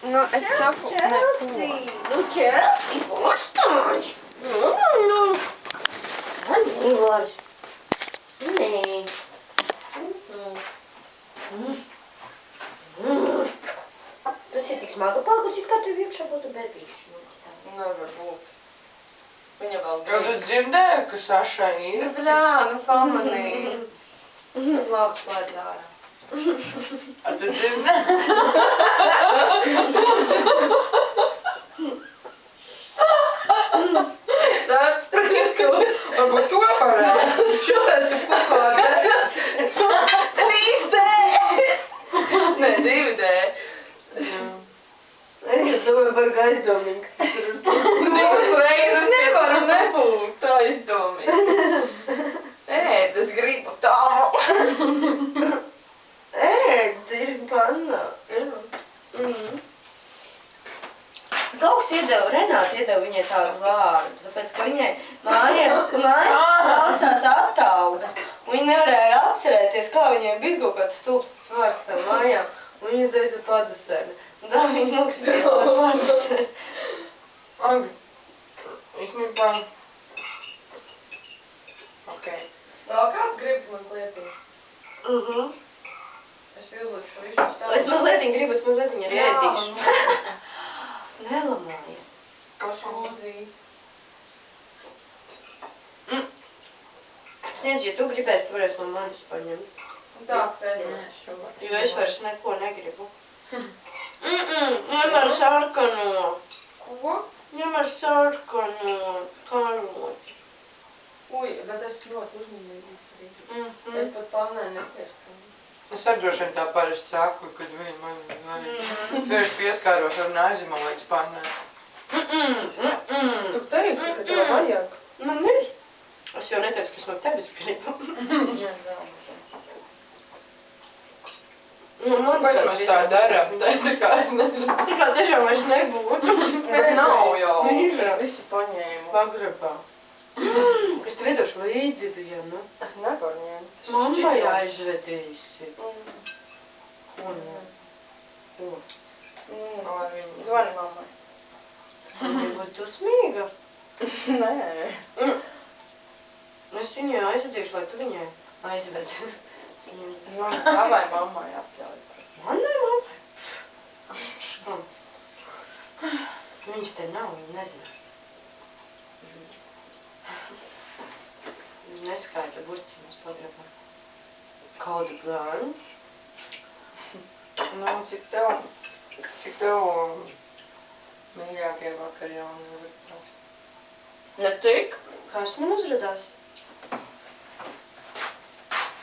Nu, es saku, neko. Nu, Čelsi, postāj! Nu. Anīvars. Nē. Tas ir tik smaga palgus, it kā tev iekšā būtu bebīši. Nevar būt. Viņa vēl Jau tu dzirdēji, ka Sašai ir? Bļā, nu pamanīju. Labi, slēdz ārā. A tu dzirdēji? Tāds trīklis. Varbūt to varētu. Šitais ir puklādē. 3D. Nē, 2D. Es domāju, vajag aizdomīgi. Divas reizes nevaru nebūt tā izdomīgi. Ēd, es gribu tālu. Ir panna. Kaut kas iedeva, Renāte iedeva viņai tādu vārdu, tāpēc, ka viņai māja saucās Attaugas. Viņa nevarēja atcerēties, kā viņai bija kaut kāds stulbs vārds tam mājām, un viņa teica Padusene. Un tā viņa nokristījās par Padusene. Agri, īstenībā. Ok. Vēl kāds grib man klietīt? Es izlikšu visu savu. Es mazliet arī ēdīšu. Nelamāja. Kas un? Uzī. Sniedz, ja tu gribēsi, tu varēsi no manis paņemt. Tā, pēdēšu. Jo es vairs neko negribu. Ņem ar sarkano. Ko? Ņem ar sarkano. Karot. Uj, bet es ļoti uzmanīgi izdarīju. Es pat pannē nepieskanu. Es arī droši vien tā parasti saku, kad viņi man arī tieši pieskāros ar nāzi, man liekas, pannē. Tu teici, ka tev vajag. Man ir. Es jau neteicu, ka es no tevis gribu. Jā, vēl. Kāpēc mēs tā darām? Tā kā es nezinu. Tā kā tiešām vairs nebūtu. Bet nav jau. Ir. Visi paņēmu. Pagrabā. Es tev iedošu līdzi bija, nu. Es nevaru ņemt. Mammai aizvedīsi. Un. Lai viņi... Zvani mammai. Viņa būs dusmīga. Nē. Es viņai aizvedīšu, lai tu viņai aizved. Zvani tavai mammai atļauj. Manai mammai? Viņš te nav, viņa nezina. Neskaita burciņus pagrabā. Kādu plānu? Nu, cik tev mīļākie vakari jau nevar prast. Ne tik? Kas man uzradās?